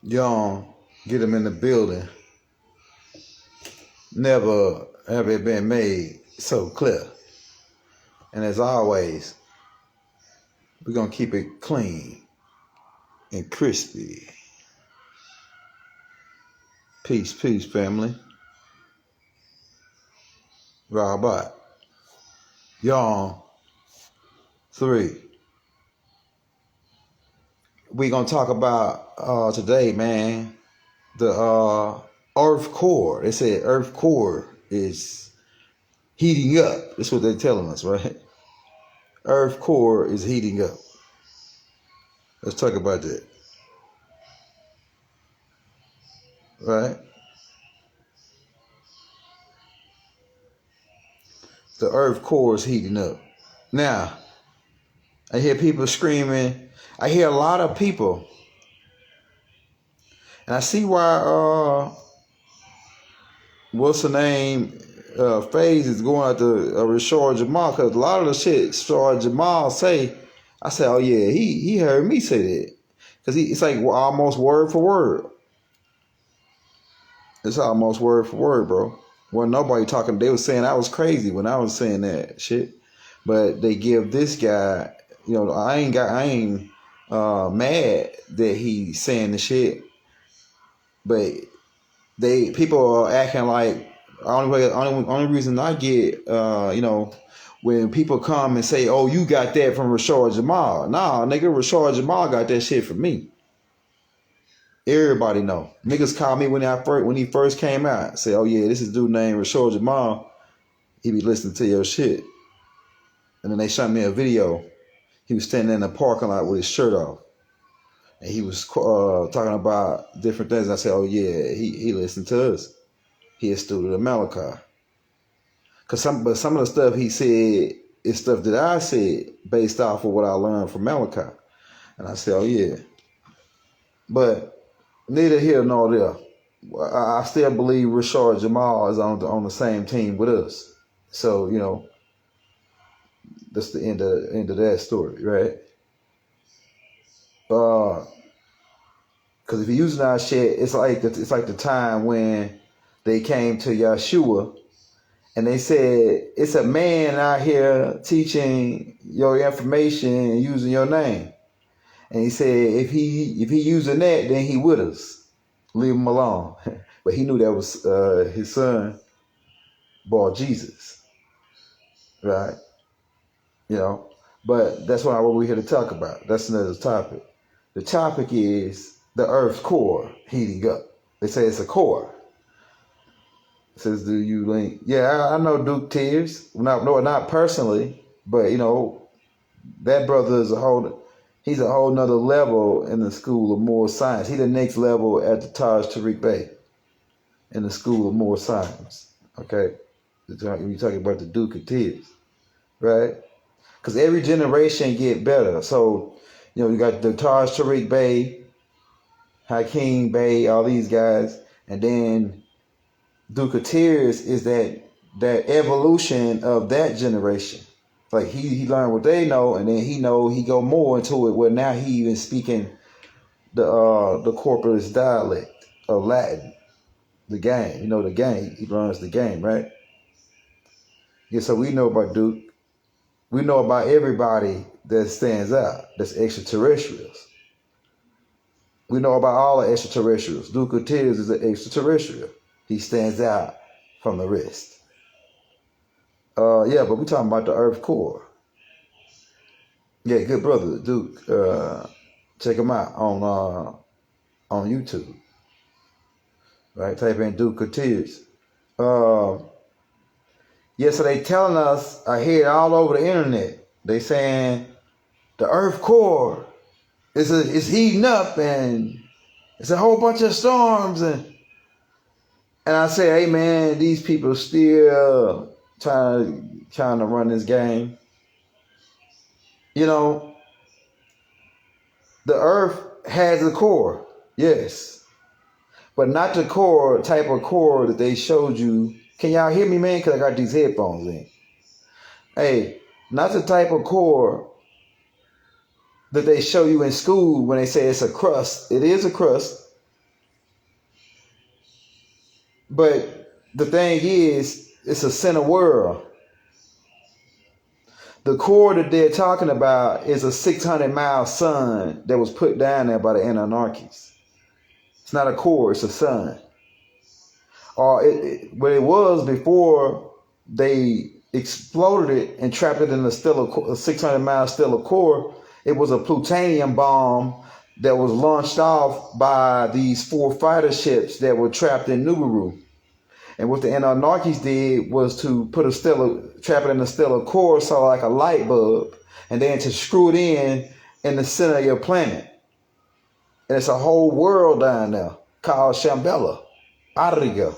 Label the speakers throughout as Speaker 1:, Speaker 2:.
Speaker 1: Young, get them in the building. Never have it been made so clear. And as always, we're going to keep it clean and crispy. Peace, peace, family. Robot. Young, 3. We're going to talk about today, man, the Earth core. They said Earth core is heating up. That's what they're telling us, right? Earth core is heating up. Let's talk about that. Right? The Earth core is heating up. Now, I hear people screaming. I hear a lot of people. And I see why, what's the name? FaZe is going after Rashard Jamal, because a lot of the shit Rashard Jamal say, I say, oh yeah, he heard me say that. Because it's like almost word for word. It's almost word for word, bro. Wasn't nobody talking. They was saying I was crazy when I was saying that shit. But they give this guy, I ain't mad that he's saying the shit. But people are acting like only reason I get when people come and say, oh, you got that from Rashard Jamal. Nah, nigga, Rashard Jamal got that shit from me. Everybody know. Niggas called me when he first came out. Say, oh yeah, this is a dude named Rashard Jamal. He be listening to your shit. And then they shot me a video. He was standing in the parking lot with his shirt off. And he was talking about different things. I said, oh yeah, he listened to us. He a student of Malachi. But some of the stuff he said is stuff that I said based off of what I learned from Malachi. And I said, oh yeah. But neither here nor there. I still believe Rashard Jamal is on the same team with us. So, that's the end of that story, right? Because if you're using our shit, it's like the time when they came to Yeshua and they said, it's a man out here teaching your information and using your name. And he said, if he using that, then he with us. Leave him alone. But he knew that was his son, Bar Jesus. Right? But that's what we're here to talk about. That's another topic. The topic is the Earth's core heating up. They say it's a core. It says, do you link? Yeah, I know Duke Tears. Not personally, but that brother is he's a whole nother level in the School of Moral Science. He's the next level at the Taj Tariq Bey in the School of Moral Science. Okay? You're talking about the Duke of Tears. Right? Because every generation get better. So, you got the Taj Tariq Bey, Hakeem Bey, all these guys. And then Duke of Tears is that evolution of that generation. Like he learned what they know, and then he go more into it, where now he even speaking the corpus dialect of Latin. The game. The game. He learns the game, right? Yeah, so we know about Duke. We know about everybody that stands out, that's extraterrestrials. We know about all the extraterrestrials. Duke of Tears is an extraterrestrial. He stands out from the rest. But we're talking about the Earth core. Yeah, good brother, Duke. Check him out on YouTube. Right, type in Duke of Tears. So they telling us, I hear it all over the internet. They saying the Earth core is heating up and it's a whole bunch of storms and I say, hey man, these people still trying to run this game. The Earth has a core, yes, but not the type of core that they showed you. Can y'all hear me, man? Because I got these headphones in. Hey, not the type of core that they show you in school when they say it's a crust. It is a crust, But the thing is, it's a center world. The core that they're talking about is a 600-mile sun that was put down there by the Anunnakis. It's not a core, it's a sun. Or what it was before they exploded it and trapped it in a 600-mile stellar core. It was a plutonium bomb that was launched off by these 4 fighter ships that were trapped in Nibiru. And what the Anunnakis did was to put trap it in a stellar core, so like a light bulb, and then to screw it in the center of your planet. And it's a whole world down there called Shamballa, Ariga.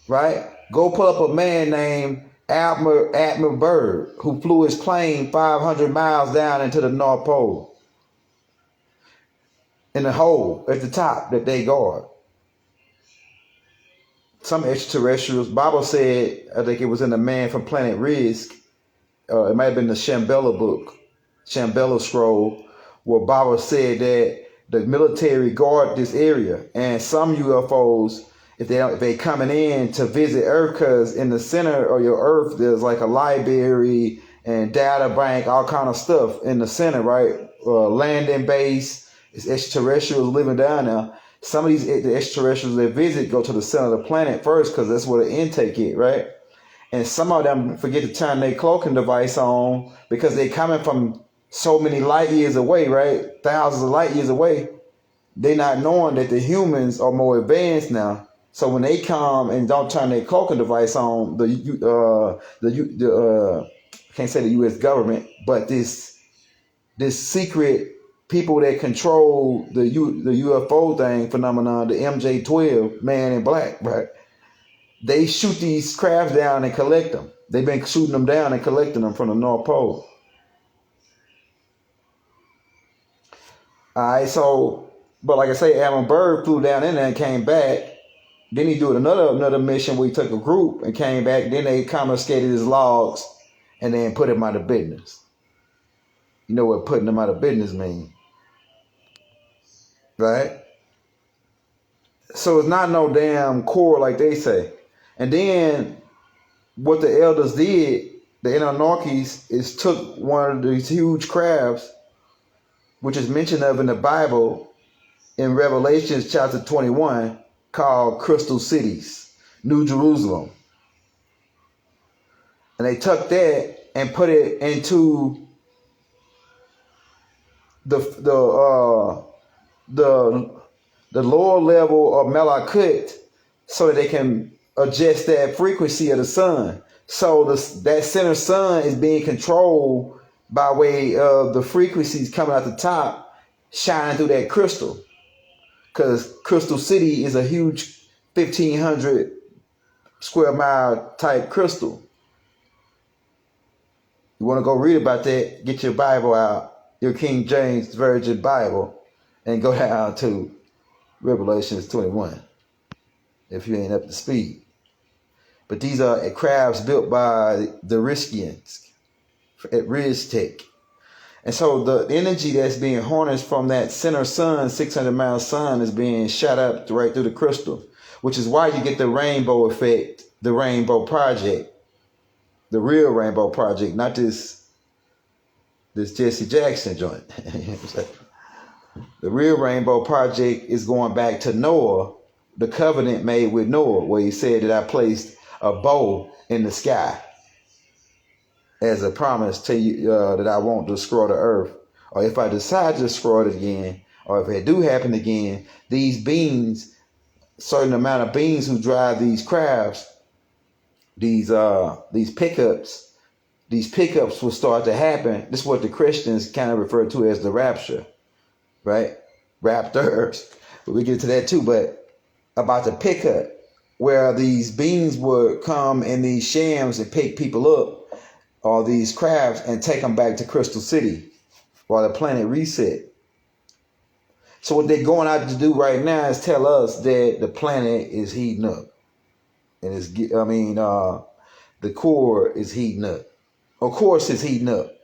Speaker 1: Right? Go pull up a man named Admiral Byrd, who flew his plane 500 miles down into the North Pole. In the hole at the top that they guard. Some extraterrestrials, Bible said, I think it was in the Man from Planet Risk, it might have been the Shamballa book, Shamballa scroll, where Bible said that the military guard this area, and some UFOs, if they coming in to visit Earth, because in the center of your Earth there's like a library and data bank, all kind of stuff in the center, right? Landing base, it's extraterrestrials living down there. Some of the extraterrestrials they visit go to the center of the planet first because that's where the intake is, right? And some of them forget to turn their cloaking device on because they're coming from so many light years away, right? Thousands of light years away. They're not knowing that the humans are more advanced now. So when they come and don't turn their cloaking device on, I can't say the U.S. government, but this secret people that control the UFO phenomenon, the MJ-12, Man in Black, right? They shoot these crafts down and collect them. They've been shooting them down and collecting them from the North Pole. All right, so, but like I say, Admiral Byrd flew down in there and came back. Then he did another mission where he took a group and came back. Then they confiscated his logs and then put him out of business. You know what putting him out of business means, right? So it's not no damn core like they say. And then what the elders did, the Anunnakis, is took one of these huge crafts, which is mentioned of in the Bible in Revelation chapter 21, called Crystal Cities, New Jerusalem. And they took that and put it into the lower level of Malakut so that they can adjust that frequency of the sun. So that center sun is being controlled by way of the frequencies coming out the top, shining through that crystal. Because Crystal City is a huge 1,500 square mile type crystal. You want to go read about that, get your Bible out, your King James Version Bible, and go down to Revelations 21, if you ain't up to speed. But these are crafts built by the Riskians at RizTech. And so the energy that's being harnessed from that center sun, 600-mile sun, is being shot up right through the crystal, which is why you get the rainbow effect, the rainbow project, the real rainbow project, not this Jesse Jackson joint. The real rainbow project is going back to Noah, the covenant made with Noah, where he said that I placed a bow in the sky as a promise to you that I won't destroy the earth. Or if I decide to destroy it again, or if it do happen again, these beings, certain amount of beings who drive these crafts, these pickups will start to happen. This is what the Christians kind of refer to as the rapture, right? Raptors. But we get to that too. But about the pickup, where these beings would come in these shams and pick people up, or these crafts, and take them back to Crystal City while the planet reset. So what they're going out to do right now is tell us that the planet is heating up. And the core is heating up. Of course it's heating up.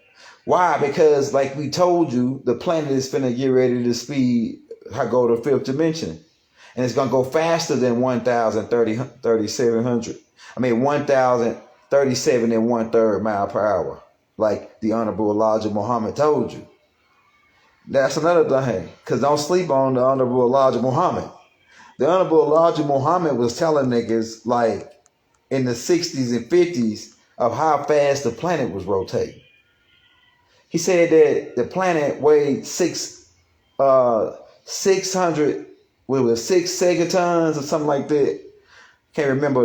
Speaker 1: Why? Because like we told you, the planet is finna get ready to go to fifth dimension. and it's going to go faster than 1,037. I mean, 1,037 and 1/3 mile per hour, like the Honorable Elijah Muhammad told you. That's another thing, because don't sleep on the Honorable Elijah Muhammad. The Honorable Elijah Muhammad was telling niggas, like, in the 60s and 50s of how fast the planet was rotating. He said that the planet weighed 600, what was it, 6 segatons or something like that. Can't remember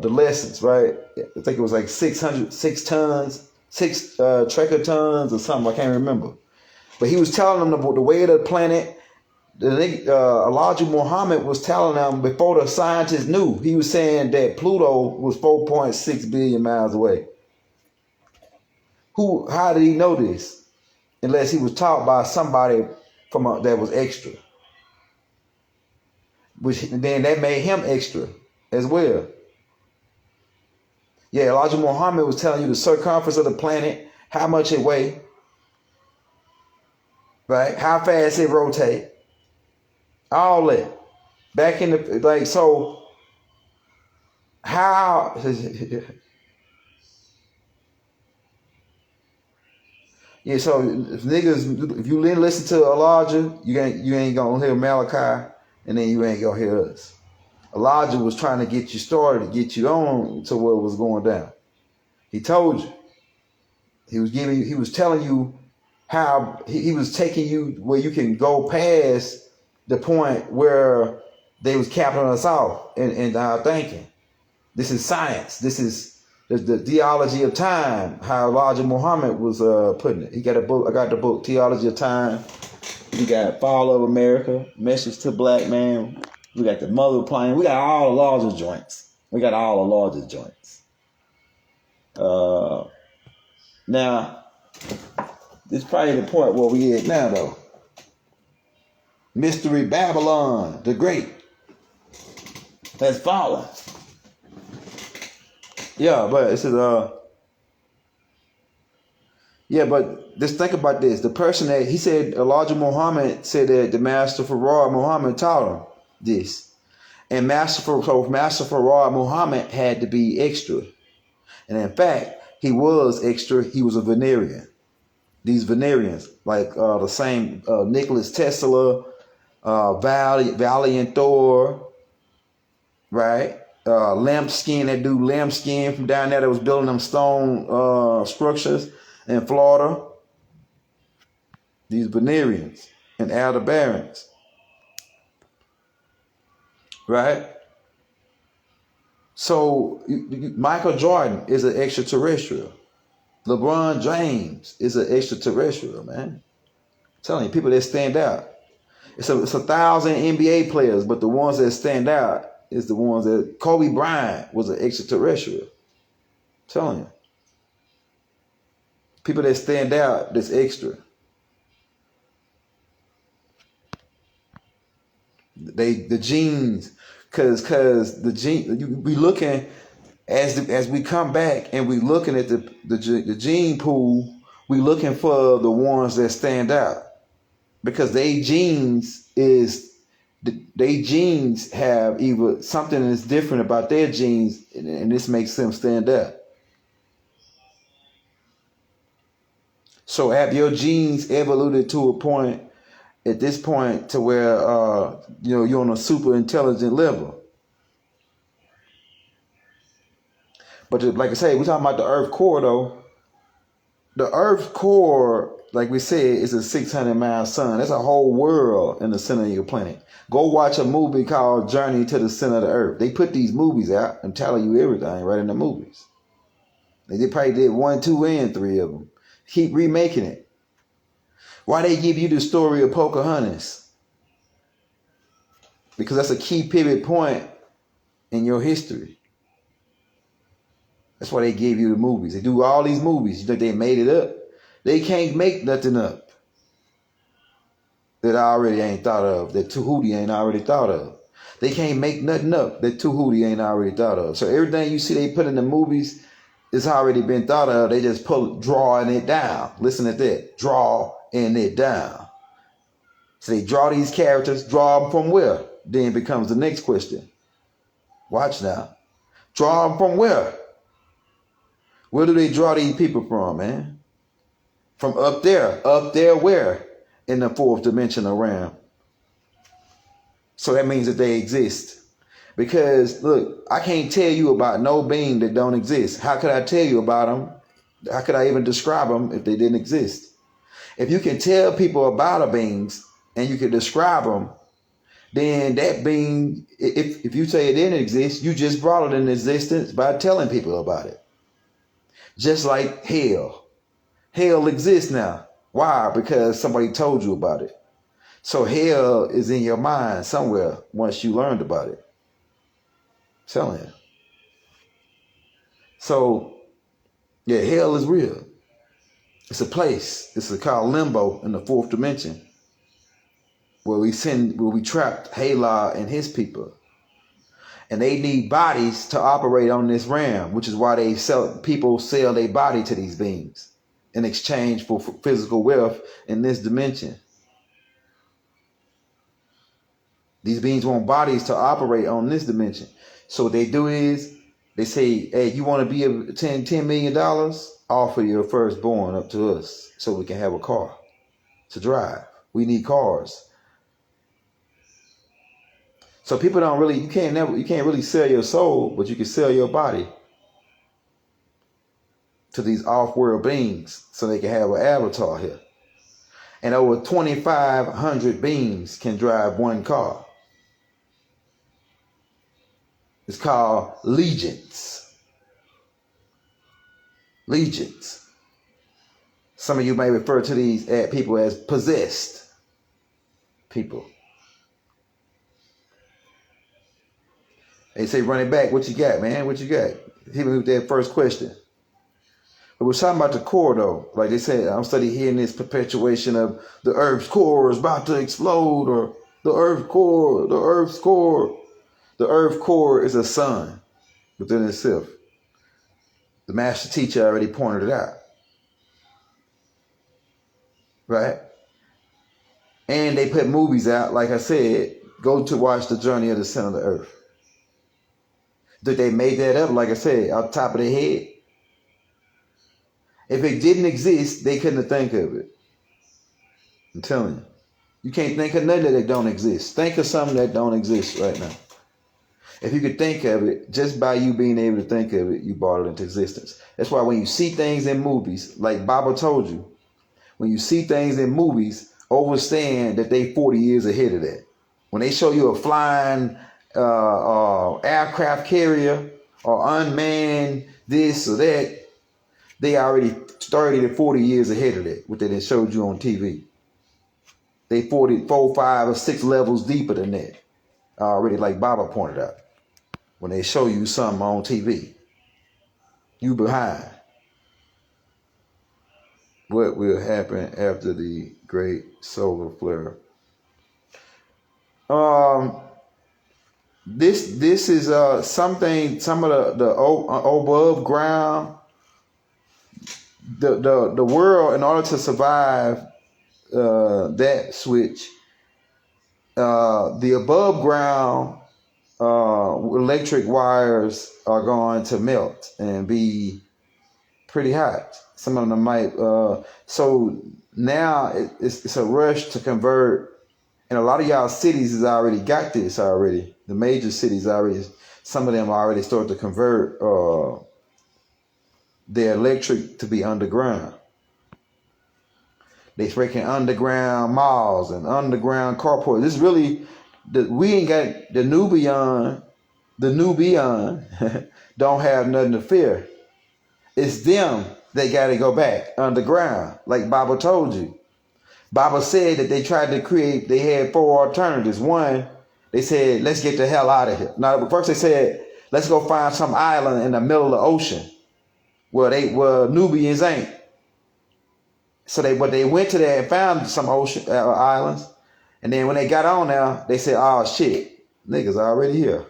Speaker 1: the lessons, right? I think it was like 6 tons, 6 trecatons or something. I can't remember. But he was telling them about the way of the planet. Elijah Muhammad was telling them before the scientists knew. He was saying that Pluto was 4.6 billion miles away. How did he know this? Unless he was taught by somebody that was extra. Which then that made him extra as well. Yeah, Elijah Muhammad was telling you the circumference of the planet, how much it weighed, right? How fast it rotates. All that. Back in the, like, so how yeah, so if you listen to Elijah, you ain't gonna hear Malachi, and then you ain't gonna hear us. Elijah was trying to get you started, get you on to what was going down. He told you. He was telling you how he was taking you where you can go past the point where they was capping us off in our thinking. This is science. This is the theology of time, how Elijah Muhammad was putting it. He got a book. I got the book, Theology of Time. We got Fall of America, Message to Black Man. We got the Mother Plane. We got all the larger joints. Now, this is probably the point where we at now, though. Mystery Babylon the Great has fallen. Yeah, but it says, yeah, but just think about this. The person that he said, Elijah Muhammad said that the Master Farad Muhammad taught him this. And Master Farad Muhammad had to be extra. And in fact, he was extra. He was a Venerian. These Venerians, like the same Nicholas Tesla, Valiant Thor, right? Lambskin, that dude Lambskin from down there that was building them stone structures in Florida. These Venerians and Aldebarans, right? So Michael Jordan is an extraterrestrial. LeBron James is an extraterrestrial, man. I'm telling you, people that stand out. It's 1,000 NBA players, but the ones that stand out is the ones that Kobe Bryant was an extraterrestrial. I'm telling you. People that stand out, that's extra. The genes, cause the gene, we looking as we come back and we looking at the gene pool, we looking for the ones that stand out, because they genes have either something that's different about their genes, and this makes them stand out. So have your genes evoluted to a point, at this point, to where you're on a super intelligent level? But like I say, we're talking about the Earth core, though. The Earth core, like we said, is a 600-mile sun. That's a whole world in the center of your planet. Go watch a movie called Journey to the Center of the Earth. They put these movies out and telling you everything right in the movies. They probably did 1, 2, and 3 of them. Keep remaking it. Why they give you the story of Pocahontas? Because that's a key pivot point in your history. That's why they gave you the movies. They do all these movies. You think they made it up? They can't make nothing up that I already ain't thought of, that Tahuti ain't already thought of. They can't make nothing up that Tahuti ain't already thought of. So everything you see they put in the movies, it's already been thought of. They just drawing it down. Listen to that. Drawing it down. So they draw these characters, draw them from where? then becomes the next question. Watch now. Draw them from where? Where do they draw these people from, man? From up there. Up there where? In the fourth dimensional realm. So that means that they exist. Because, look, I can't tell you about no being that don't exist. How could I tell you about them? How could I even describe them if they didn't exist? If you can tell people about a beings and you can describe them, then that being, if you say it didn't exist, you just brought it into existence by telling people about it. Just like hell. Hell exists now. Why? Because somebody told you about it. So hell is in your mind somewhere once you learned about it. I'm telling you. So, yeah, hell is real. It's a place. It's called limbo in the fourth dimension, where we trapped Hala and his people. And they need bodies to operate on this realm, which is why people sell their body to these beings in exchange for physical wealth in this dimension. These beings want bodies to operate on this dimension. So what they do is they say, hey, you want to be $10 million? Offer your firstborn up to us so we can have a car to drive. We need cars. So people don't really, you can't really sell your soul, but you can sell your body to these off-world beings so they can have an avatar here. And over 2,500 beings can drive one car. It's called legions. Legions. Some of you may refer to these people as possessed people. They say, run it back. What you got, man? What you got? Hit me with that first question. But we're talking about the core, though. Like they said, I'm studying hearing this perpetuation of the Earth's core is about to explode, or the Earth's core. The Earth core is a sun within itself. The master teacher already pointed it out. Right? And they put movies out, like I said, go to watch The Journey of the Center of the Earth. Did they make that up, like I said, off the top of their head? If it didn't exist, they couldn't think of it. I'm telling you. You can't think of nothing that don't exist. Think of something that don't exist right now. If you could think of it, just by you being able to think of it, you brought it into existence. That's why when you see things in movies, like Baba told you, when you see things in movies, understand that they 40 years ahead of that. When they show you a flying aircraft carrier or unmanned this or that, they already 30 to 40 years ahead of that, what they done showed you on TV. They 4, 5, or 6 levels deeper than that. Already, like Baba pointed out. When they show you something on TV, you behind. What will happen after the great solar flare? This is something. Some of the above ground. The world, in order to survive that switch, the above ground electric wires are going to melt and be pretty hot. Some of them might. So now it's a rush to convert, and a lot of y'all cities has already got this already. The major cities already. Some of them already start to convert their electric to be underground. They freaking underground malls and underground carports. This really, we ain't got the Nubian don't have nothing to fear. It's them that got to go back underground, like Baba told you. Baba said that they tried to create, they had 4 alternatives. One, they said, let's get the hell out of here. Now, first they said, let's go find some island in the middle of the ocean where Nubians ain't. So they went to there and found some ocean islands. And then when they got on there, they said, oh shit, niggas already here.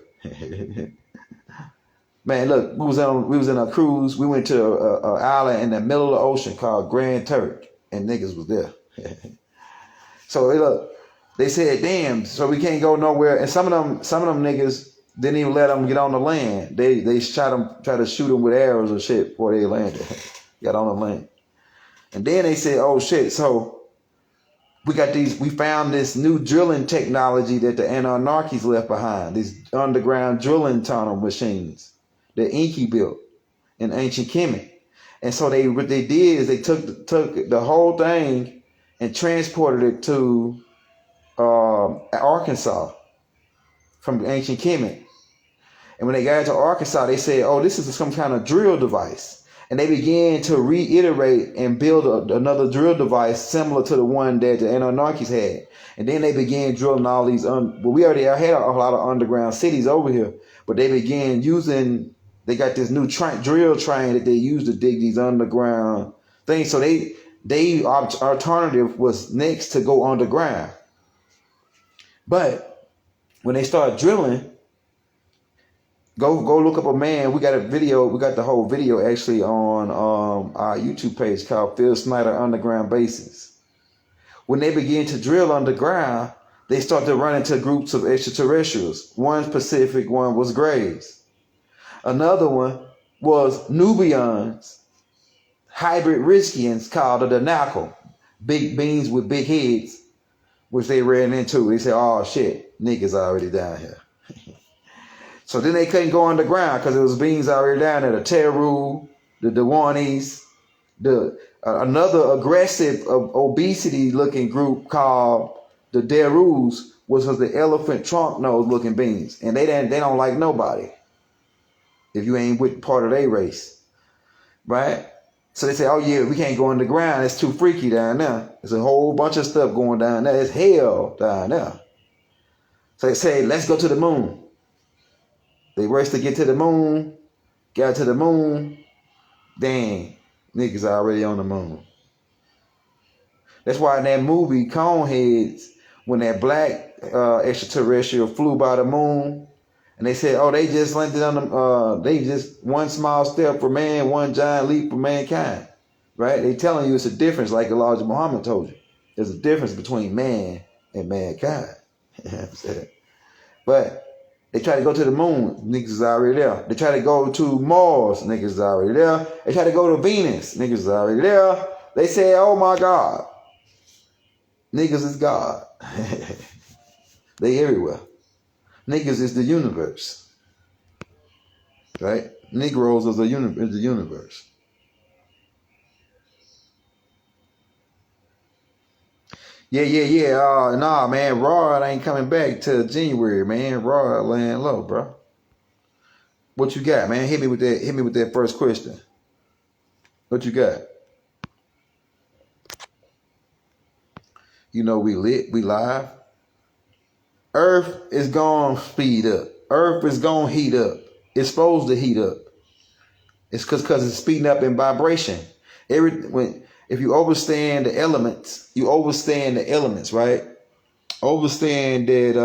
Speaker 1: Man, look, we was in a cruise. We went to an island in the middle of the ocean called Grand Turk, and niggas was there. So look, they said, damn, so we can't go nowhere. And some of them niggas didn't even let them get on the land. They shot them, tried to shoot them with arrows or shit before they landed, got on the land. And then they said, oh shit, so we found this new drilling technology that the Anunnakis left behind, these underground drilling tunnel machines that Enki built in ancient Kemet. And so what they did is they took the whole thing and transported it to Arkansas from ancient Kemet. And when they got to Arkansas, they said, oh, this is some kind of drill device. And they began to reiterate and build another drill device similar to the one that the Anunnakis had. And then they began drilling all these, we already had a lot of underground cities over here, but they began they got this new drill train that they use to dig these underground things. So they alternative was next to go underground. But when they start drilling, Go look up a man. We got a video. We got the whole video actually on our YouTube page called Phil Snyder Underground Bases. When they begin to drill underground, they start to run into groups of extraterrestrials. One Pacific, one was Greys. Another one was Nubians, hybrid Riskians called the Danakal, big beings with big heads, which they ran into. They said, oh shit, niggas already down here. So then they couldn't go underground because there was beings already down there. The Teru, the Dewanis, another aggressive obesity-looking group called the Derus, which was the elephant trunk nose-looking beings, and they don't like nobody if you ain't with part of their race, right? So they say, oh yeah, we can't go underground. It's too freaky down there. There's a whole bunch of stuff going down there. It's hell down there. So they say, let's go to the moon. They raced to get to the moon, got to the moon, dang, niggas already on the moon. That's why in that movie, Coneheads, when that black extraterrestrial flew by the moon, and they said, oh, they just landed on they just one small step for man, one giant leap for mankind, right? They telling you it's a difference, like Elijah Muhammad told you. There's a difference between man and mankind. But they try to go to the moon, niggas is already there. They try to go to Mars, niggas is already there. They try to go to Venus, niggas is already there. They say, oh my God, niggas is God. They everywhere. Niggas is the universe, right? Negroes is the universe. Yeah. Nah, man, Rod ain't coming back till January, man. Rod laying low, bro. What you got, man? Hit me with that first question. What you got? You know we lit, we live. Earth is gonna speed up. Earth is gonna heat up. It's supposed to heat up. It's cause it's speeding up in vibration. If you overstand the elements, right? Overstand that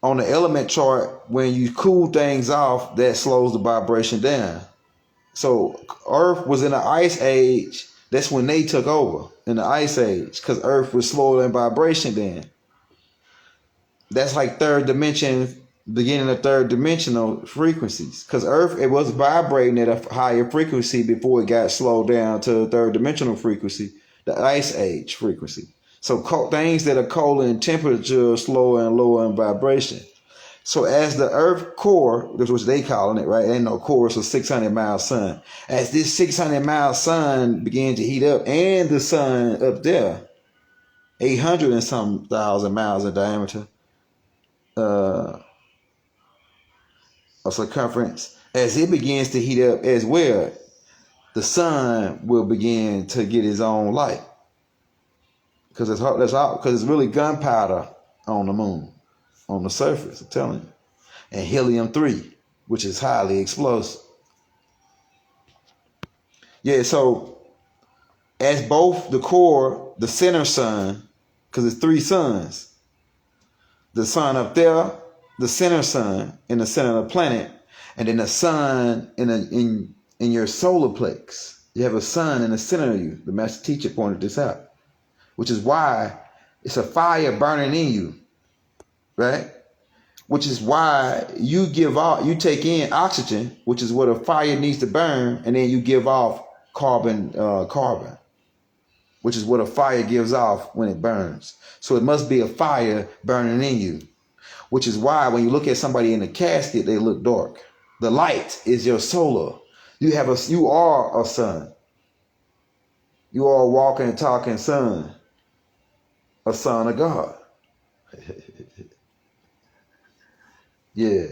Speaker 1: on the element chart, when you cool things off, that slows the vibration down. So Earth was in the ice age. That's when they took over in the ice age, because Earth was slower in vibration then. That's like third dimension, beginning of third dimensional frequencies, because Earth, it was vibrating at a higher frequency before it got slowed down to third dimensional frequency, the ice age frequency. So things that are colder in temperature are slower and lower in vibration. So as the Earth core, that's what they calling it, right? Ain't no core, it's a 600-mile sun. As this 600-mile sun began to heat up, and the sun up there, 800 and some thousand miles in diameter, a circumference, as it begins to heat up as well, the sun will begin to get its own light, because it's really gunpowder on the moon, on the surface, I'm telling you, and helium-3, which is highly explosive. Yeah, so as both the core, the center sun, because it's three suns, the sun up there, the center sun in the center of the planet, and then the sun in your solar plex. You have a sun in the center of you. The master teacher pointed this out, which is why It's a fire burning in you, right? Which is why you take in oxygen, which is what a fire needs to burn, and then you give off carbon, which is what a fire gives off when it burns. So it must be a fire burning in you, which is why when you look at somebody in a casket, they look dark. The light is your solar. You are a sun. You are a walking and talking son, a son of God. Yeah.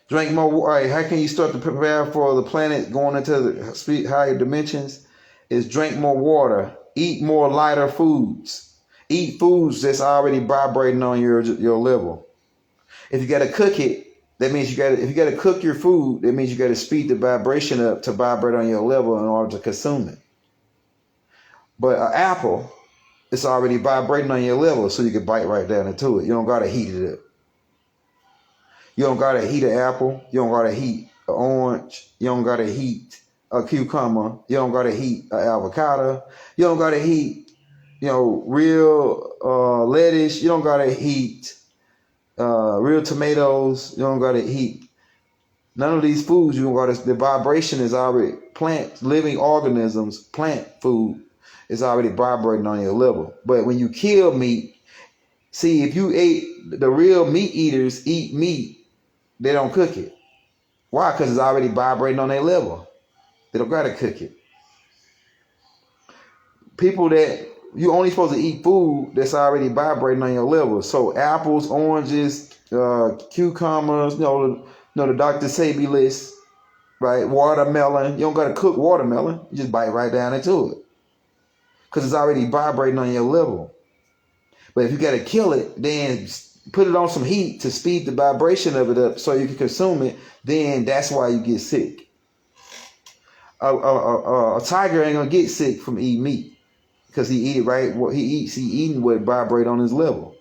Speaker 1: Drink more water. All right, how can you start to prepare for the planet going into the higher dimensions? Is drink more water, eat more lighter foods, eat foods that's already vibrating on your level. If you got to cook it, that means if you got to cook your food, that means you got to speed the vibration up to vibrate on your level in order to consume it. But an apple, it's already vibrating on your level, so you can bite right down into it. You don't got to heat it up. You don't got to heat an apple. You don't got to heat an orange. You don't got to heat a cucumber. You don't got to heat an avocado. You don't got to heat, real lettuce. You don't got to heat real tomatoes. You don't got to heat none of these foods. You don't got to. The vibration is already living organisms, plant food is already vibrating on your level. But when you kill meat, see, if you ate the real meat eaters eat meat. They don't cook it. Why? Because it's already vibrating on their level. They don't got to cook it. People that you only supposed to eat food that's already vibrating on your level. So apples, oranges, cucumbers, the Dr. Sebi list, right? Watermelon. You don't got to cook watermelon. You just bite right down into it. Because it's already vibrating on your level. But if you got to kill it, then put it on some heat to speed the vibration of it up so you can consume it, then that's why you get sick. A tiger ain't gonna get sick from eating meat because he eat right what he eats. He eating what vibrate on his level.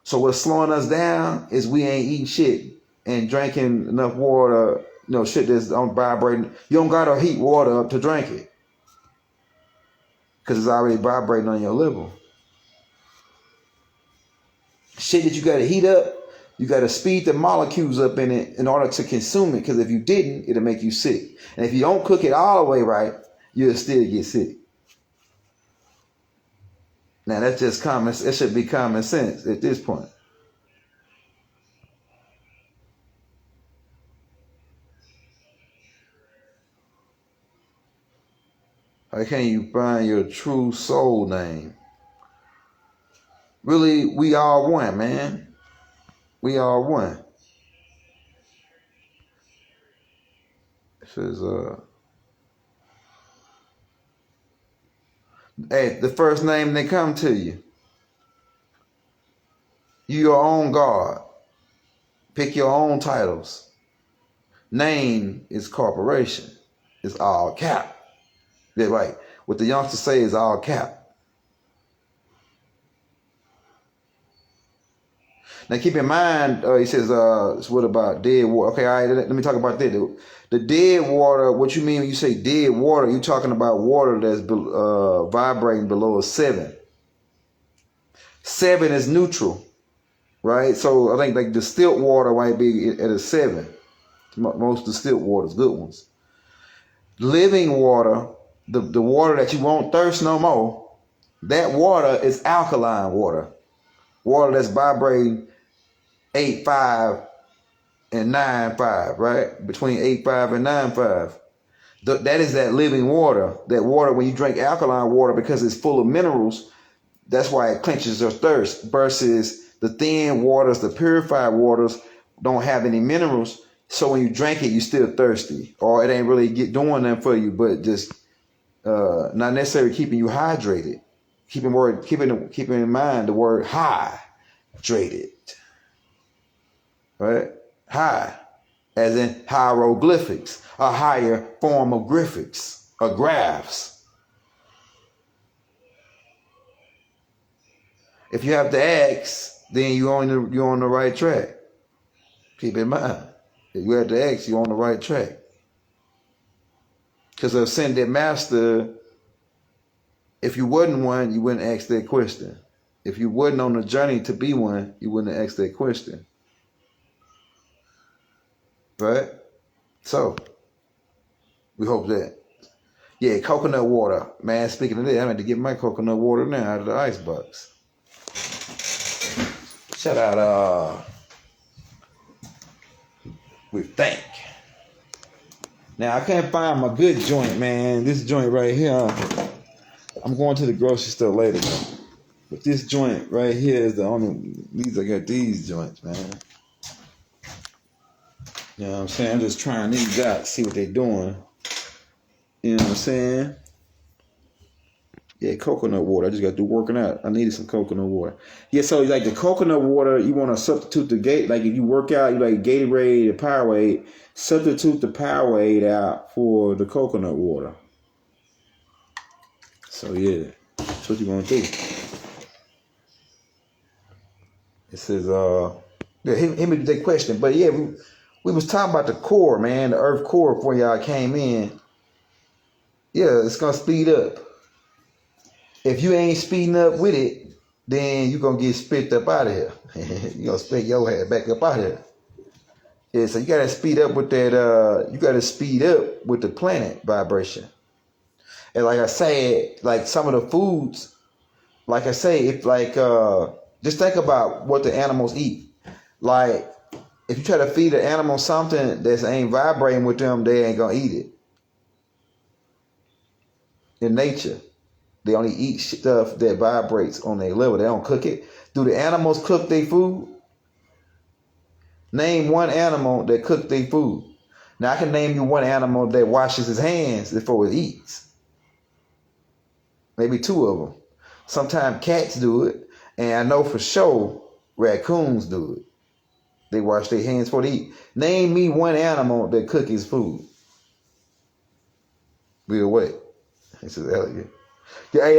Speaker 1: So what's slowing us down is we ain't eating shit and drinking enough water. Shit that's on vibrating. You don't gotta heat water up to drink it because it's already vibrating on your level. Shit that you got to heat up, you got to speed the molecules up in it in order to consume it. Because if you didn't, it'll make you sick. And if you don't cook it all the way right, you'll still get sick. Now that's just common. It should be common sense at this point. How can you find your true soul name? Really, we all one, man. We are one. It says, hey, the first name that come to you. You your own God. Pick your own titles. Name is corporation. It's all cap. Yeah, right. What the youngsters say is all cap. Now keep in mind, he says, what about dead water? Okay, all right, let me talk about that. The dead water, what you mean when you say dead water, you're talking about water that's vibrating below a 7. 7 is neutral, right? So I think like distilled water might be at a 7. Most distilled waters, good ones. Living water, the water that you won't thirst no more, that water is alkaline water. Water that's vibrating 8.5 and 9.5, right? Between 8.5 and 9.5. That is that living water. That water, when you drink alkaline water, because it's full of minerals, that's why it quenches your thirst. Versus the thin waters, the purified waters, don't have any minerals. So when you drink it, you're still thirsty. Or it ain't really doing nothing for you, but just not necessarily keeping you hydrated. Keeping in mind the word hydrated. Right? High, as in hieroglyphics, a higher form of graphics, or graphs. If you have to ask, then you're on the right track. Keep in mind, if you have to ask, you're on the right track. Because the ascended master If you wasn't one, you wouldn't ask that question. If you wasn't on the journey to be one, you wouldn't ask that question. Right? So, we hope that. Yeah, coconut water. Man, speaking of that, I'm going to get my coconut water now out of the icebox. Shout out, we thank. Now, I can't find my good joint, man. This joint right here, I'm going to the grocery store later, but this joint right here is the only, I got these joints, man. You know what I'm saying? I'm just trying these out, see what they're doing. You know what I'm saying? Yeah, coconut water. I just got to do working out. I needed some coconut water. Yeah, so like the coconut water, you want to substitute the gate. Like if you work out, you like Gatorade or Powerade, substitute the Powerade out for the coconut water. So yeah, that's what you want to do. It says, yeah, hit me with that question. But yeah, we was talking about the core, man, the Earth core before y'all came in. Yeah, it's gonna speed up. If you ain't speeding up with it, then you're going to get spit up out of here. You're going to spit your head back up out of here. Yeah, so you got to speed up with that, you got to speed up with the planet vibration. And like I said, like some of the foods, like I say, if like, just think about what the animals eat. Like, if you try to feed an animal something that ain't vibrating with them, they ain't going to eat it. In nature. They only eat stuff that vibrates on their level. They don't cook it. Do the animals cook their food? Name one animal that cook their food. Now I can name you one animal that washes his hands before it eats. Maybe two of them. Sometimes cats do it, and I know for sure raccoons do it. They wash their hands before they eat. Name me one animal that cook his food. Be away. He says, Elliot. Yeah, hey,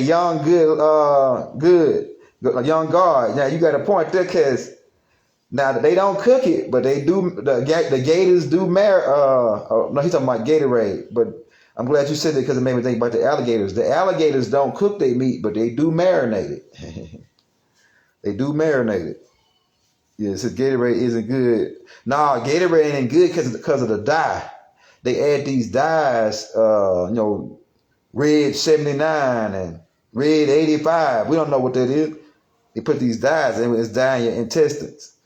Speaker 1: young young guard. Now you got a point there, cause now they don't cook it, but they do. The gators do no, he's talking about Gatorade, but I'm glad you said that because it made me think about the alligators. The alligators don't cook their meat, but they do marinate it. They do marinate it. Yeah, so Gatorade isn't good. Nah, Gatorade ain't good because of the dye. They add these dyes, red 79 and red 85. We don't know what that is. They put these dyes in, it's dyeing your intestines.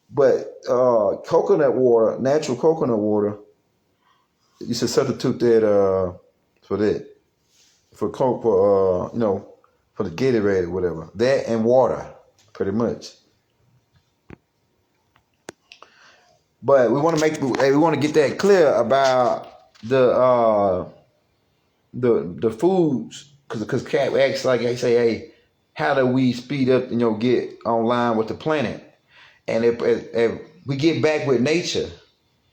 Speaker 1: But coconut water, natural coconut water, you should substitute that for that. For the Gatorade or whatever. That and water, pretty much. But we want to get that clear about the foods, because Cat acts like they say, hey, how do we speed up and get online with the planet? And if we get back with nature,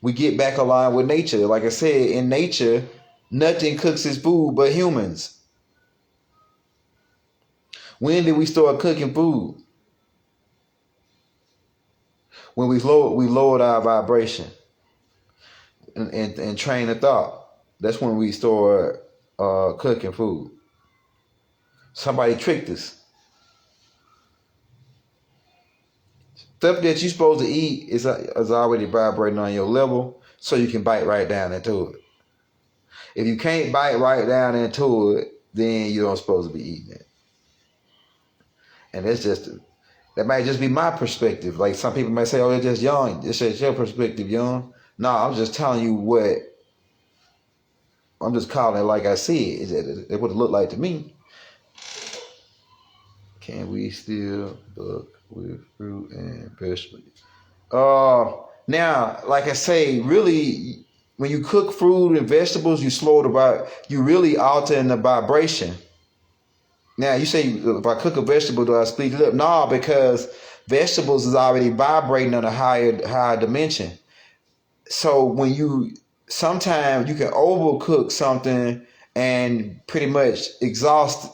Speaker 1: we get back aligned with nature. Like I said, in nature, nothing cooks its food but humans. When did we start cooking food? When we lowered our vibration and train of thought. That's when we start cooking food. Somebody tricked us. Stuff that you're supposed to eat is already vibrating on your level, so you can bite right down into it. If you can't bite right down into it, then you don't supposed to be eating it. And that might just be my perspective. Like some people might say, oh, they're just young. It's just your perspective, young. No, I'm just telling you what, I'm just calling it like I see it. It would look like to me. Can we still book with fruit and vegetables? Now, like I say, really, when you cook fruit and vegetables, you really altering the vibration. Now, you say, if I cook a vegetable, do I speed it up? No, because vegetables is already vibrating on a higher dimension. So sometimes you can overcook something and pretty much exhaust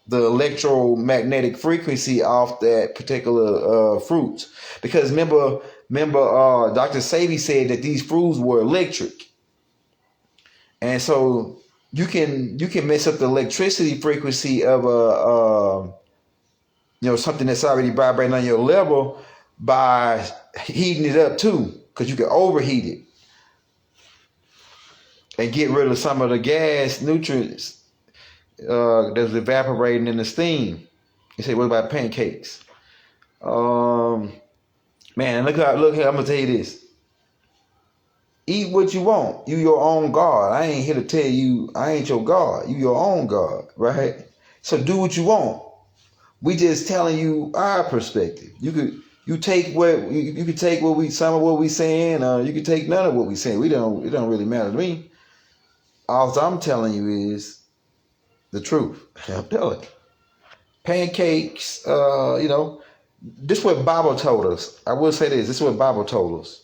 Speaker 1: the electromagnetic frequency off that particular fruit. Because remember, Dr. Sebi said that these fruits were electric. And so you can mess up the electricity frequency of a something that's already vibrating on your level by heating it up too, because you can overheat it and get rid of some of the gas nutrients that's evaporating in the steam. You say, what about pancakes? Man, look, I'm gonna tell you this. Eat what you want. You your own God. I ain't here to tell you I ain't your God. You your own God, right? So do what you want. We just telling you our perspective. You take what you can take some of what we saying, or you can take none of what we saying. It don't really matter to me. All I'm telling you is the truth. I'm telling you. Pancakes, this is what Bible told us. I will say this is what Bible told us.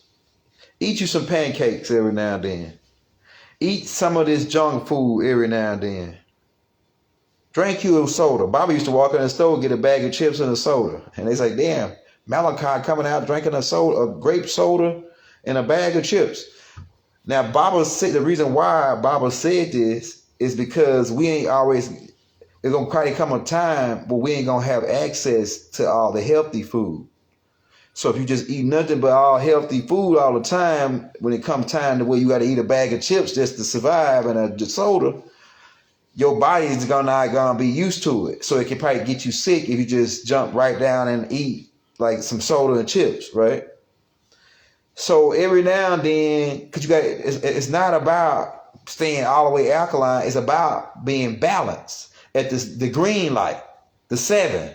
Speaker 1: Eat you some pancakes every now and then. Eat some of this junk food every now and then. Drink you a soda. Bobby used to walk in the store, get a bag of chips and a soda. And they say, damn, Malachi coming out drinking a grape soda and a bag of chips. Now, the reason why Baba said this is because we ain't always, it's going to probably come a time where we ain't going to have access to all the healthy food. So if you just eat nothing but all healthy food all the time, when it comes time to where you got to eat a bag of chips just to survive and a soda, your body is not gonna be used to it. So it can probably get you sick if you just jump right down and eat like some soda and chips, right? So every now and then, because it's not about staying all the way alkaline, it's about being balanced at the green light, the 7.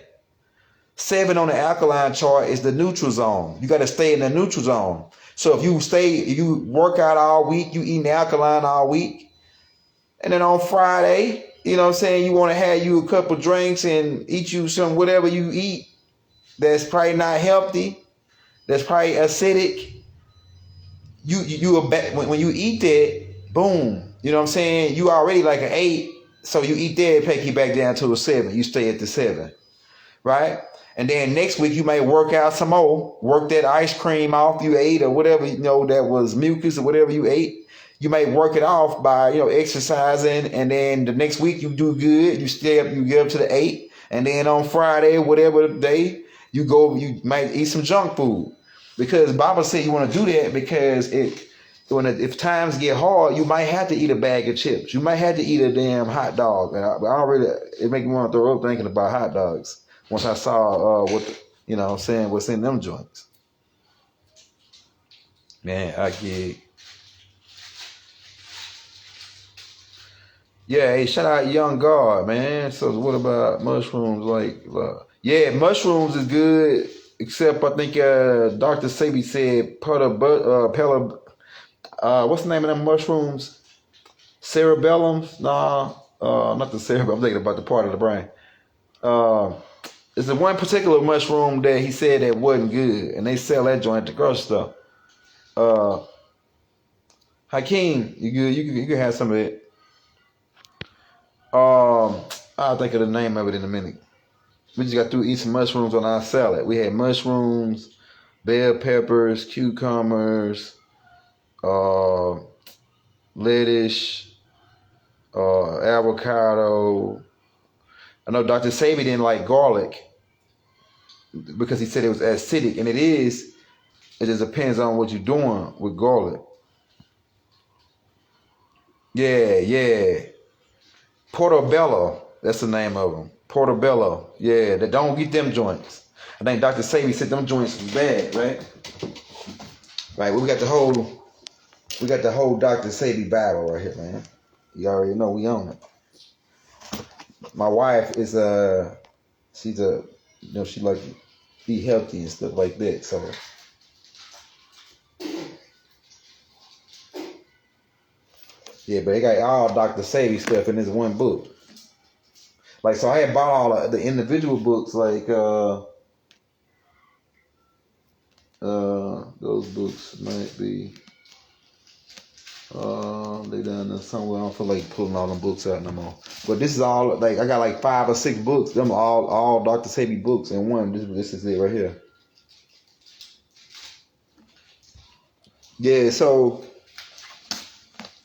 Speaker 1: 7 on the alkaline chart is the neutral zone. You got to stay in the neutral zone. So if you work out all week, you eating alkaline all week, and then on Friday, you know what I'm saying, you want to have you a couple drinks and eat you some whatever you eat that's probably not healthy, that's probably acidic. When you eat that, boom, you know what I'm saying, you already like an 8, so you eat that, it take you back down to a 7. You stay at the 7, right? And then next week you may work out some more, work that ice cream off you ate or whatever, that was mucus or whatever you ate. You may work it off by, exercising, and then the next week you do good. You get up to the 8, and then on Friday, whatever day, you might eat some junk food. Because Bible said you want to do that because if times get hard, you might have to eat a bag of chips. You might have to eat a damn hot dog. It make me want to throw up thinking about hot dogs. Once I saw what's in them joints. Man, I get. Yeah, hey, shout out Young God, man. So what about mushrooms? Yeah, mushrooms is good, except I think Dr. Sebi said what's the name of them mushrooms? Cerebellums? Nah, not the cerebellum. I'm thinking about the part of the brain. It's the one particular mushroom that he said that wasn't good, and they sell that joint at the grocery store. Hakeem, you good? You can have some of it. I'll think of the name of it in a minute. We just got through eating some mushrooms on our salad. We had mushrooms, bell peppers, cucumbers, lettuce, avocado. I know Dr. Sebi didn't like garlic because he said it was acidic, and it is. It just depends on what you're doing with garlic. Yeah. Portobello, that's the name of them. Portobello, yeah. They don't get them joints. I think Dr. Sebi said them joints was bad, right? Right. Well, we got the whole Dr. Sebi Bible right here, man. You already know we own it. My wife is she like to be healthy and stuff like that. So yeah, but they got all Dr. Sebi stuff in this one book. Like, so I had bought all the individual books, like those books might be they down there somewhere. I don't feel like pulling all them books out no more. But this is all, like, I got like 5 or 6 books. Them all Dr. Sebi books in one. This is it right here. Yeah, so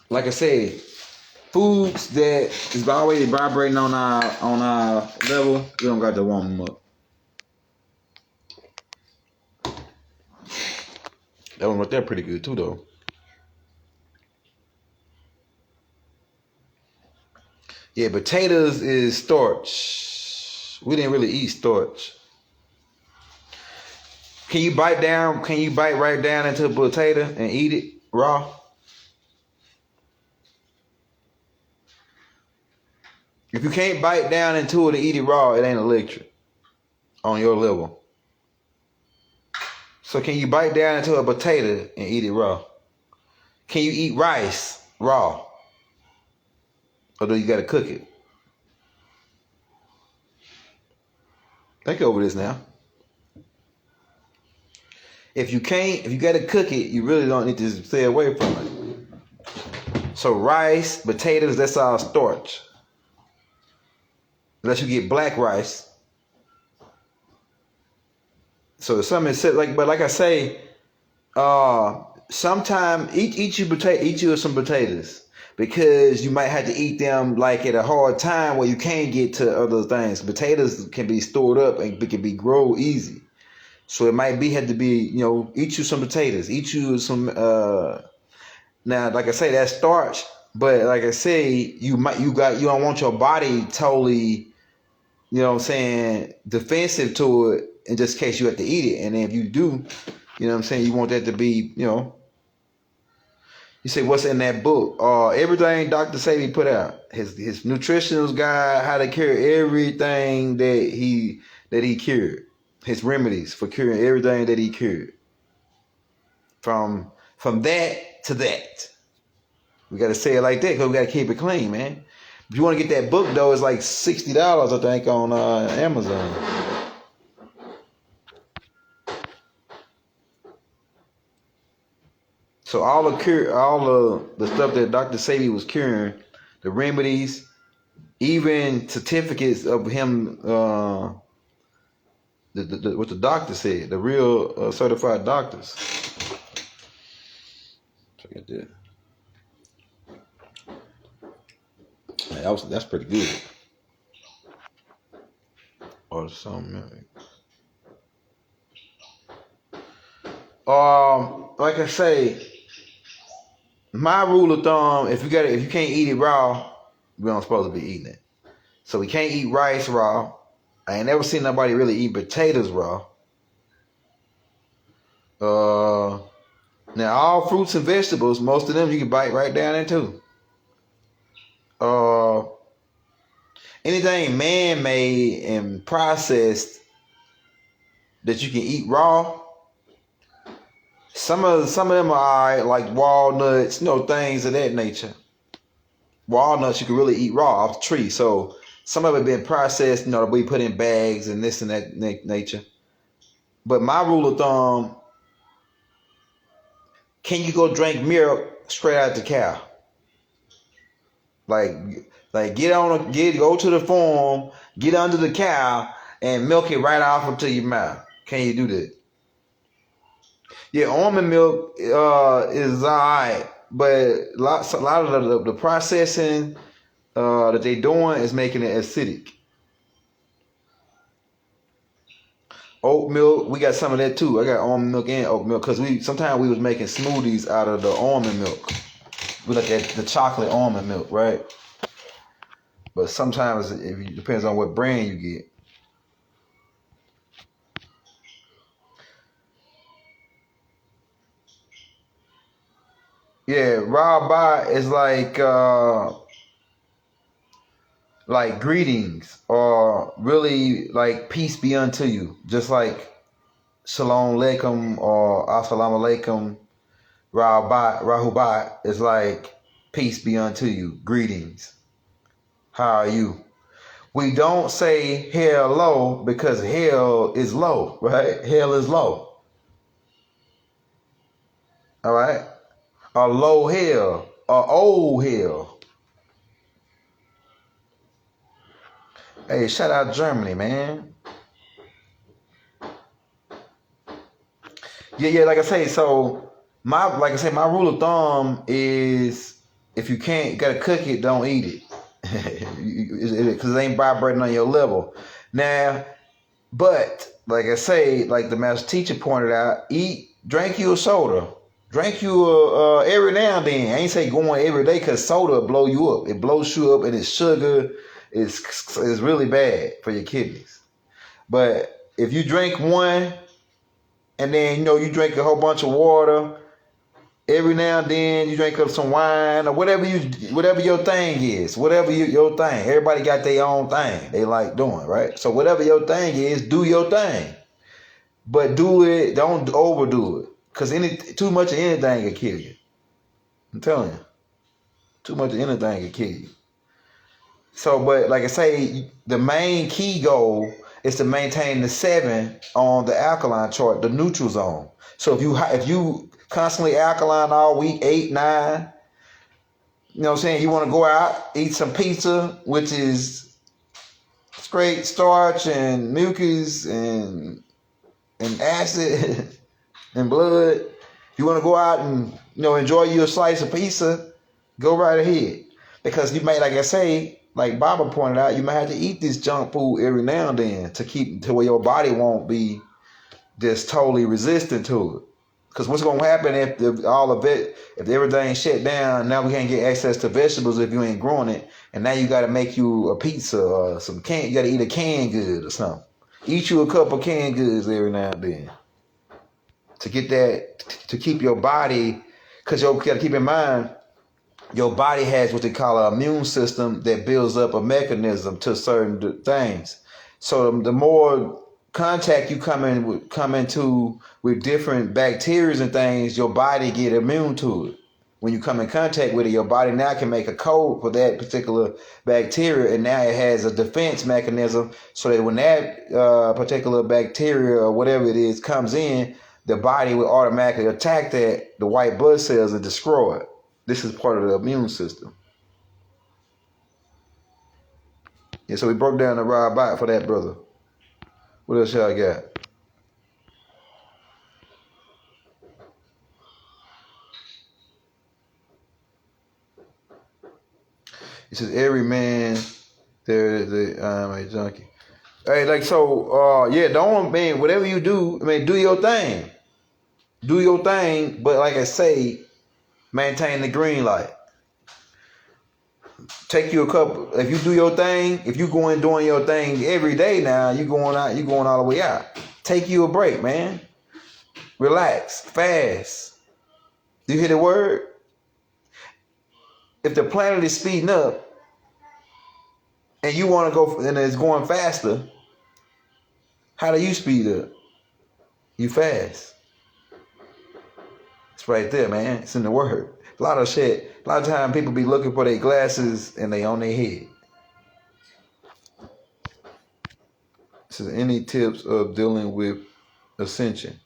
Speaker 1: like I said, foods that is already vibrating on our level, we don't got to warm them up. That one right there pretty good too though. Yeah, potatoes is starch. We didn't really eat starch. Can you bite right down into a potato and eat it raw? If you can't bite down into it and eat it raw, it ain't electric on your level. So can you bite down into a potato and eat it raw? Can you eat rice raw? Or do you gotta cook it? Think over this now. If you gotta cook it, you really don't need to stay away from it. So rice, potatoes, that's all starch. Unless you get black rice. So something said but like I say, sometime eat you some potatoes. Because you might have to eat them like at a hard time where you can't get to other things. Potatoes can be stored up and it can be grow easy. So it might have to be, eat you some potatoes, eat you some now like I say, that's starch, but like I say, you don't want your body totally, defensive to it in just case you have to eat it. And then if you do, you want that to be, you say, what's in that book? Everything Dr. Sebi put out. His nutritional guide, how to cure everything that he cured. His remedies for curing everything that he cured. From that to that. We got to say it like that because we got to keep it clean, man. If you want to get that book, though, it's like $60, I think, on Amazon. So all the stuff that Dr. Sebi was curing, the remedies, even certificates of him, what the doctor said, the real certified doctors. Check it there. That's pretty good. Or something. Like I say, my rule of thumb, if you can't eat it raw, we don't supposed to be eating it. So we can't eat rice raw. I ain't never seen nobody really eat potatoes raw. Now all fruits and vegetables, most of them you can bite right down into. Anything man-made and processed that you can eat raw, some of them are alright, like walnuts, things of that nature. Walnuts you can really eat raw off the tree. So some of it been processed, we put in bags and this and that nature. But my rule of thumb, can you go drink milk straight out the cow? Like go to the farm, get under the cow, and milk it right off into your mouth. Can you do that? Yeah, almond milk is alright, but a lot of the processing that they doing is making it acidic. Oat milk, we got some of that too. I got almond milk and oat milk because sometimes we was making smoothies out of the almond milk. We like the chocolate almond milk, right? But sometimes it depends on what brand you get. Yeah, Rabbi is like greetings or really like peace be unto you. Just like Shalom Aleichem or Assalamu Alaikum, Rahubat is like peace be unto you, greetings. How are you? We don't say hello because hell is low, right? Hell is low. All right? A low hell, a old hell. Hey, shout out Germany, man. Yeah, like I say, my rule of thumb is If you can't, gotta cook it, don't eat it. Because it ain't vibrating on your level. Now, but like I say, like the master teacher pointed out, drink you a soda. Drink you every now and then. I ain't say going every day because soda will blow you up. It blows you up and it's sugar. It's really bad for your kidneys. But if you drink one and then you drink a whole bunch of water, every now and then you drink up some wine or whatever your thing is, whatever your thing. Everybody got their own thing they like doing, right? So whatever your thing is, do your thing. But do it, don't overdo it. Because too much of anything can kill you. I'm telling you. Too much of anything can kill you. So, but like I say, the main key goal is to maintain the 7 on the alkaline chart, the neutral zone. So if you constantly alkaline all week, 8, 9, you know what I'm saying? You want to go out, eat some pizza, which is straight starch and mucus and acid and blood. If you want to go out and enjoy you a slice of pizza, go right ahead. Because you may, like I say, like Baba pointed out, you might have to eat this junk food every now and then to where your body won't be just totally resistant to it. Because what's going to happen if everything's shut down, now we can't get access to vegetables if you ain't growing it, and now you got to make you a pizza or you got to eat a canned good or something. Eat you a couple canned goods every now and then to get that, to keep your body, because you got to keep in mind, your body has what they call an immune system that builds up a mechanism to certain things. So the more contact you come into with different bacteria and things, your body get immune to it. When you come in contact with it, your body now can make a code for that particular bacteria, and now it has a defense mechanism so that when that particular bacteria or whatever it is comes in, the body will automatically attack the white blood cells and destroy it. This is part of the immune system. Yeah, so we broke down the raw bite for that, brother. What else y'all got? It says every man there is a junkie. Hey, like so, whatever you do, do your thing. Do your thing, but like I say, maintain the green light. Take you a couple. If you do your thing, if you going doing your thing every day now, you going all the way out. Take you a break, man. Relax, fast. Do you hear the word? If the planet is speeding up and you want to go and it's going faster, how do you speed up? You fast. It's right there, man. It's in the word. A lot of time people be looking for their glasses and they on their head. This is any tips of dealing with Ascension?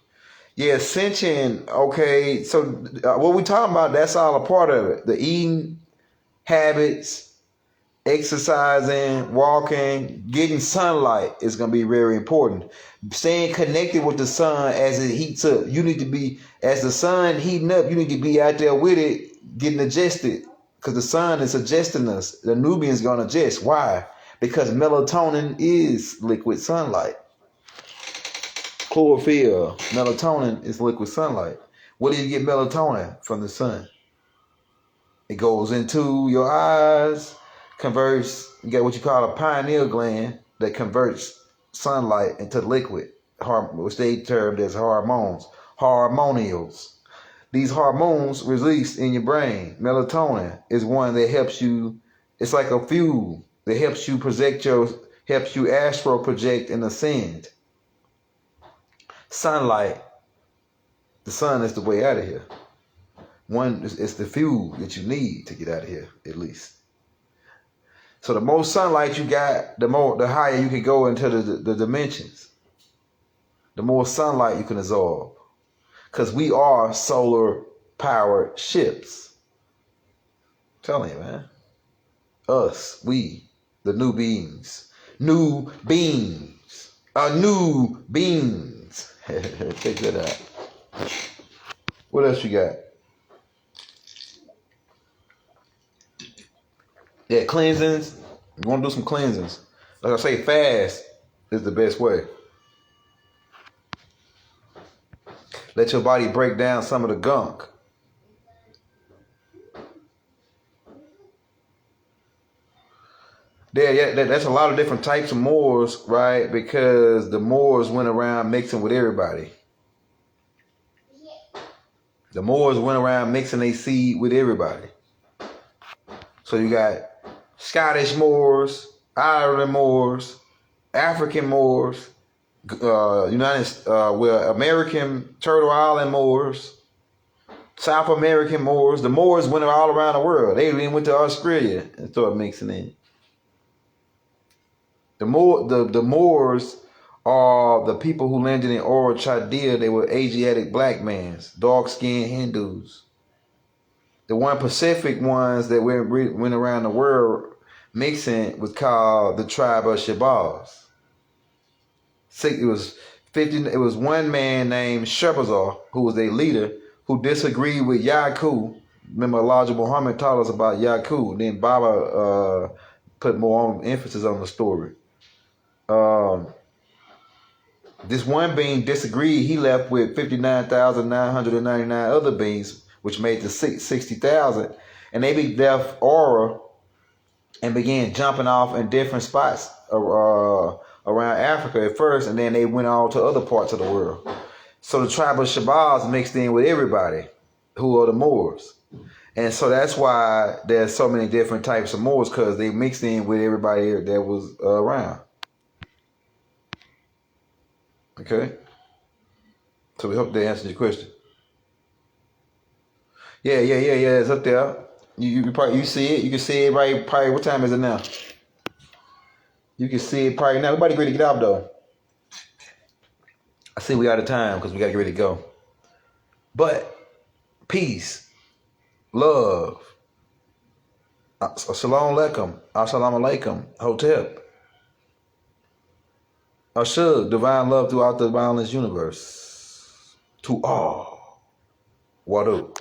Speaker 1: Yeah, Ascension, okay. So what we talking about, that's all a part of it. The eating habits, exercising, walking, getting sunlight is going to be very important. Staying connected with the sun as it heats up. You need to be, as the sun heating up, you need to be out there with it, getting adjusted. Because the sun is adjusting us. The Nubian's going to adjust. Why? Because melatonin is liquid sunlight. Chlorophyll, melatonin is liquid sunlight. Where do you get melatonin? From the sun. It goes into your eyes, converts, you got what you call a pineal gland that converts sunlight into liquid, which they termed as hormones, hormonals. These hormones released in your brain. Melatonin is one that helps you, it's like a fuel that helps you helps you astral project and ascend. Sunlight, the sun is the way out of here. It's the fuel that you need to get out of here, at least. So the more sunlight you got, the higher you can go into the dimensions. The more sunlight you can absorb. Because we are solar-powered ships. I'm telling you, man. Us, we, the new beings. New beings. New beings. Check that out. What else you got? Yeah, cleansings. You want to do some cleansings. Like I say, fast is the best way. Let your body break down some of the gunk. That's a lot of different types of Moors, right? Because the Moors went around mixing with everybody. The Moors went around mixing their seed with everybody. So you got Scottish Moors, Ireland Moors, African Moors, American Turtle Island Moors, South American Moors. The Moors went all around the world. They even went to Australia and started mixing in. The Moors are the people who landed in Oro Chaldea. They were Asiatic black men, dark-skinned Hindus. The one Pacific ones that went around the world mixing was called the tribe of Shabballas. It was one man named Shamballa who was a leader who disagreed with Yaku. Remember, Elijah Muhammad taught us about Yaku. Then Baba put more emphasis on the story. This one being disagreed. He left with 59,999 other beings, which made the 60,000, and they left Aura and began jumping off in different spots around Africa at first, and then they went on to other parts of the world. So the tribe of Shabazz mixed in with everybody, who are the Moors. And so that's why there's so many different types of Moors, because they mixed in with everybody that was around. Okay? So we hope they answered your question. Yeah. It's up there. You see it. You can see it right. Probably. What time is it now? You can see it probably now. Everybody ready to get out though. I see we out of time because we gotta get ready to go. But peace, love, shalom alaikum, assalamu alaikum, hotep, ashug, divine love throughout the boundless universe, to all. Wadu.